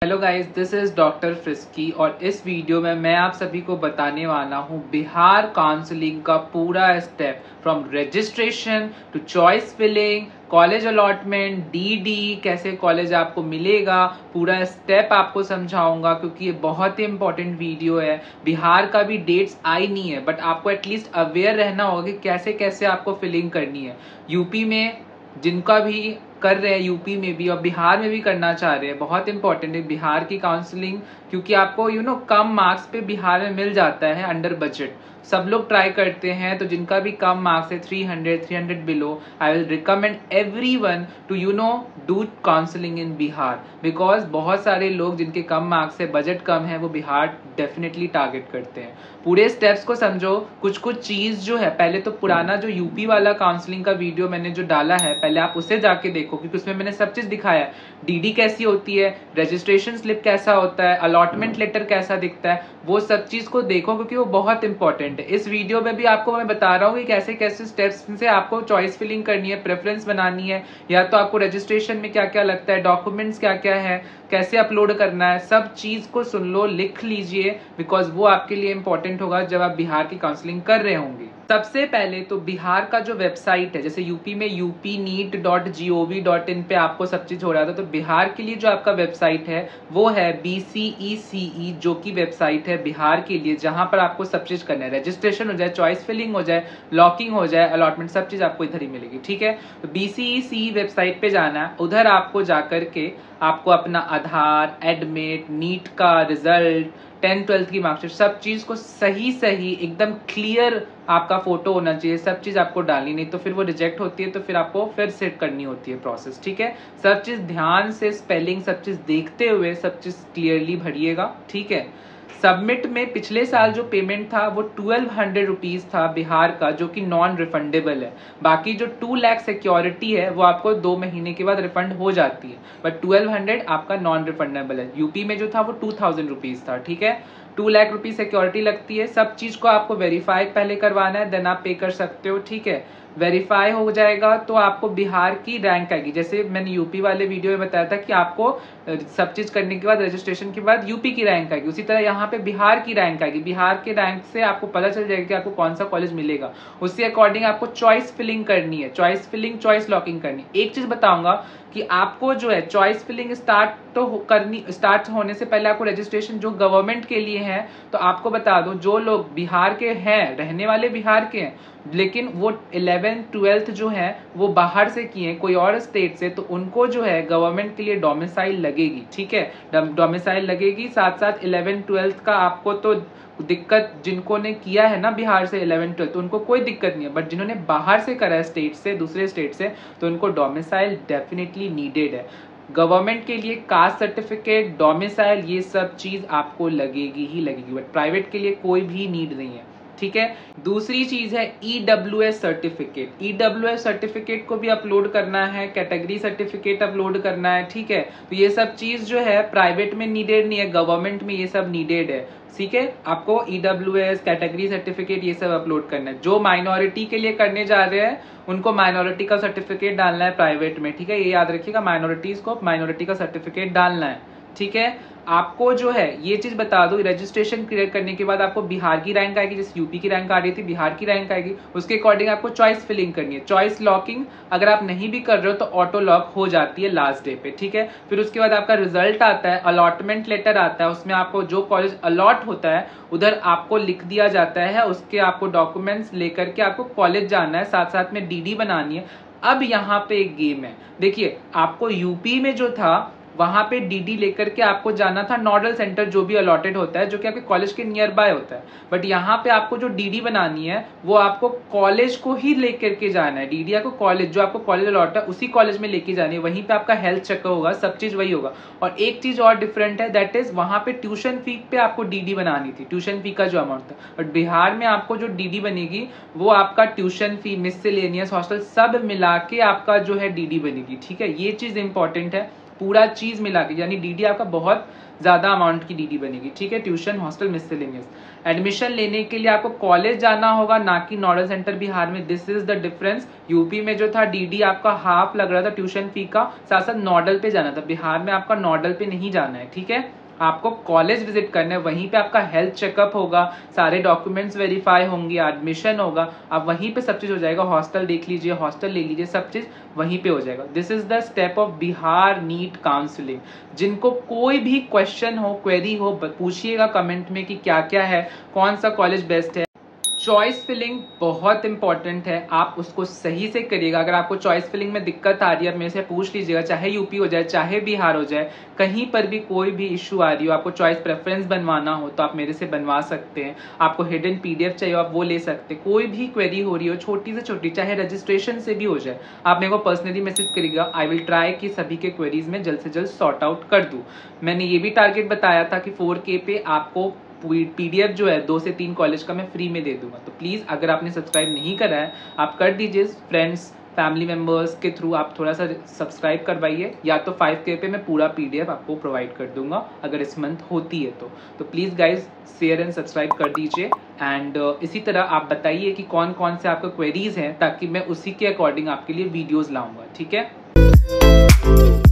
Hello guys, this is doctor frisky और इस video में मैं आप सभी को बताने वाला हूं बिहार काउंसलिंग का पूरा step from registration to choice filling, college allotment, DD, कैसे कॉलेज आपको मिलेगा, पूरा स्टेप आपको समझाऊंगा क्योंकि ये बहुत ही इंपॉर्टेंट वीडियो है। बिहार का भी डेट्स आई नहीं है बट आपको एटलीस्ट अवेयर रहना होगा कि कैसे कैसे आपको फिलिंग करनी है। यूपी में जिनका भी कर रहे हैं, यूपी में भी और बिहार में भी करना चाह रहे हैं, बहुत इंपॉर्टेंट है बिहार की काउंसलिंग क्योंकि आपको कम मार्क्स पे बिहार में मिल जाता है अंडर बजट। सब लोग ट्राई करते हैं, तो जिनका भी कम मार्क्स है 300 below, I will recommend everyone to do counselling in Bihar because बहुत सारे लोग जिनके कम मार्क्स है, बजट कम है, वो बिहार डेफिनेटली टारगेट करते हैं। पूरे स्टेप्स को समझो। कुछ कुछ चीज जो है, पहले तो पुराना जो यूपी वाला काउंसलिंग का वीडियो मैंने जो डाला है, पहले आप उसे जाके देखो क्योंकि उसमें मैंने सब चीज दिखाया है। डीडी कैसी होती है, रजिस्ट्रेशन स्लिप कैसा होता है, अलॉटमेंट लेटर कैसा दिखता है, वो सब चीज को देखो क्योंकि वो बहुत इंपॉर्टेंट है। इस वीडियो में भी आपको मैं बता रहा हूँ कि कैसे कैसे स्टेप्स से आपको चॉइस फिलिंग करनी है, प्रेफरेंस बनानी है, या तो आपको रजिस्ट्रेशन में क्या क्या लगता है, डॉक्यूमेंट्स क्या क्या है, कैसे अपलोड करना है, सब चीज को सुन लो, लिख लीजिए बिकॉज वो आपके लिए इंपॉर्टेंट होगा जब आप बिहार की काउंसलिंग कर रहे होंगे। सबसे पहले तो बिहार का जो वेबसाइट है, जैसे यूपी में upneet.gov.in पे आपको सब चीज हो रहा था, तो बिहार के लिए जो आपका वेबसाइट है वो है BCECE, जो की वेबसाइट है बिहार के लिए, जहां पर आपको सब चीज करना है, रजिस्ट्रेशन हो जाए, चॉइस फिलिंग हो जाए, लॉकिंग हो जाए, अलॉटमेंट, सब चीज आपको इधर ही मिलेगी। ठीक है, तो BCECE वेबसाइट पे जाना है। उधर आपको जाकर के आपको अपना आधार, एडमिट, नीट का रिजल्ट, 10th-12th की मार्कशीट, सब चीज को सही एकदम क्लियर आपका फोटो होना चाहिए, सब चीज आपको डालनी, नहीं तो फिर वो रिजेक्ट होती है, तो फिर आपको फिर से करनी होती है प्रोसेस। ठीक है, सब चीज ध्यान से, स्पेलिंग सब चीज देखते हुए सब चीज क्लियरली भरिएगा। ठीक है, सबमिट में पिछले साल जो पेमेंट था वो 1200 रुपीज था बिहार का, जो कि नॉन रिफंडेबल है। बाकी जो 2 लाख सिक्योरिटी है वो आपको 2 महीने के बाद रिफंड हो जाती है, बट 1200 आपका नॉन रिफंडेबल है। यूपी में जो था वो 2000 रुपीज था। ठीक है, 2 लाख रुपीज सिक्योरिटी लगती है। सब चीज को आपको वेरीफाई पहले करवाना है, देन आप पे कर सकते हो। ठीक है, वेरीफाई हो जाएगा तो आपको बिहार की रैंक आएगी। जैसे मैंने यूपी वाले वीडियो में बताया था कि आपको सब चीज करने के बाद, रजिस्ट्रेशन के बाद यूपी की रैंक आएगी, उसी तरह यहाँ पे बिहार की रैंक आएगी। बिहार के रैंक से आपको पता चल जाएगा कि आपको कौन सा कॉलेज मिलेगा। उसके अकॉर्डिंग आपको चॉइस फिलिंग करनी है, चॉइस फिलिंग, चॉइस लॉकिंग करनी है। एक चीज बताऊंगा कि आपको जो है चॉइस फिलिंग स्टार्ट होने से पहले आपको रजिस्ट्रेशन जो गवर्नमेंट के लिए है, तो आपको बता दो, जो लोग बिहार के हैं, रहने वाले बिहार के हैं, लेकिन वो 11th-12th जो है वो बाहर से किए, कोई और स्टेट से, तो उनको जो है गवर्नमेंट के लिए डोमिसाइल लगेगी। ठीक है, डोमिसाइल लगेगी। साथ साथ 11th-12th का आपको तो दिक्कत, जिनको ने किया है ना बिहार से 11th-12th, उनको कोई दिक्कत नहीं है, बट जिन्होंने बाहर से करा है, स्टेट से, दूसरे स्टेट से, तो उनको डोमिसाइल डेफिनेटली नीडेड है। गवर्नमेंट के लिए कास्ट सर्टिफिकेट, डोमिसाइल, ये सब चीज आपको लगेगी ही लगेगी, बट प्राइवेट के लिए कोई भी नीड नहीं है। ठीक है, दूसरी चीज है EWS सर्टिफिकेट। EWS सर्टिफिकेट को भी अपलोड करना है, कैटेगरी सर्टिफिकेट अपलोड करना है। ठीक है, तो ये सब चीज जो है प्राइवेट में नीडेड नहीं है, गवर्नमेंट में ये सब नीडेड है। ठीक है, आपको EWS, कैटेगरी सर्टिफिकेट, ये सब अपलोड करना है। जो माइनॉरिटी के लिए करने जा रहे हैं उनको माइनॉरिटी का सर्टिफिकेट डालना है प्राइवेट में। ठीक है, ये याद रखिएगा, माइनॉरिटीज को माइनॉरिटी का सर्टिफिकेट डालना है। ठीक है, आपको जो है ये चीज बता दो, रजिस्ट्रेशन क्लियर करने के बाद आपको बिहार की रैंक आएगी, जैसे यूपी की रैंक आ रही थी, बिहार की रैंक आएगी। उसके अकॉर्डिंग आपको चॉइस फिलिंग करनी है। चॉइस लॉकिंग अगर आप नहीं भी कर रहे हो तो ऑटो लॉक हो जाती है लास्ट डे पे। ठीक है, फिर उसके बाद आपका रिजल्ट आता है, अलॉटमेंट लेटर आता है, उसमें आपको जो कॉलेज अलॉट होता है उधर आपको लिख दिया जाता है, उसके आपको डॉक्यूमेंट्स लेकर के आपको कॉलेज जाना है, साथ साथ में डीडी बनानी है। अब यहाँ पे एक गेम है, देखिए, आपको यूपी में जो था वहां पे डीडी लेकर के आपको जाना था नोडल सेंटर जो भी अलॉटेड होता है, जो कि आपके कॉलेज के नियर बाय होता है, बट यहाँ पे आपको जो डीडी बनानी है वो आपको कॉलेज को ही लेकर के जाना है। डीडी आपको कॉलेज, जो आपको कॉलेज अलॉट है उसी कॉलेज में लेके जानी है, वहीं पे आपका हेल्थ चेकअप होगा, सब चीज वही होगा। और एक चीज और डिफरेंट है, दैट इज वहां पे ट्यूशन फी पे आपको डीडी बनानी थी, ट्यूशन फी का जो अमाउंट था, बट बिहार में आपको जो डीडी बनेगी वो आपका ट्यूशन फी, मिसलेनियस, हॉस्टल सब मिला के आपका जो है डीडी बनेगी। ठीक है, ये चीज इंपॉर्टेंट है। पूरा चीज मिला के, यानी डीडी आपका बहुत ज्यादा अमाउंट की डीडी बनेगी, ठीक है। Tuition, hostel, miscellaneous. एडमिशन लेने के लिए आपको कॉलेज जाना होगा, ना कि नोडल सेंटर बिहार में। This is the difference. UP में जो था डीडी आपका हाफ लग रहा था ट्यूशन फी का, साथ साथ नोडल पे जाना था। बिहार में आपका नोडल पे नहीं जाना है, ठीक है। आपको कॉलेज विजिट करना है, वहीं पे आपका हेल्थ चेकअप होगा, सारे डॉक्यूमेंट्स वेरीफाई होंगे, एडमिशन होगा, अब वहीं पे सब चीज हो जाएगा। हॉस्टल देख लीजिए, हॉस्टल ले लीजिए, सब चीज वहीं पे हो जाएगा। This is the step of Bihar NEET counselling. जिनको कोई भी क्वेश्चन हो, क्वेरी हो, पूछिएगा कमेंट में कि क्या क्या है, कौन सा कॉलेज बेस्ट है। चॉइस फिलिंग बहुत इंपॉर्टेंट है, आप उसको सही से करिएगा। अगर आपको चॉइस फिलिंग में दिक्कत आ रही है, मेरे से पूछ लीजिएगा, चाहे यूपी हो जाए, चाहे बिहार हो जाए, कहीं पर भी कोई भी इशू आ रही हो, आपको चॉइस प्रेफरेंस बनवाना हो तो आप मेरे से बनवा सकते हैं। आपको हिडन पीडीएफ चाहिए आप वो ले सकते हैं। कोई भी क्वेरी हो रही हो, छोटी से छोटी, चाहे रजिस्ट्रेशन से भी हो जाए, आप मेरे को पर्सनली मैसेज करिएगा। आई विल ट्राई कि सभी के क्वेरीज में जल्द से जल्द सॉर्ट आउट कर दूं। मैंने ये भी टारगेट बताया था कि 4K पे आपको पीडीएफ जो है 2 से 3 कॉलेज का मैं फ्री में दे दूंगा। तो प्लीज अगर आपने सब्सक्राइब नहीं करा है, आप कर दीजिए। फ्रेंड्स, फैमिली मेंबर्स के थ्रू आप थोड़ा सा सब्सक्राइब करवाइए, या तो 5K पे मैं पूरा पीडीएफ आपको प्रोवाइड कर दूंगा अगर इस मंथ होती है तो please guys share and subscribe कर दीजिए। एंड इसी तरह आप बताइए कि कौन कौन से आपका क्वेरीज हैं, ताकि मैं उसी के अकॉर्डिंग आपके लिए वीडियोज लाऊंगा, ठीक है।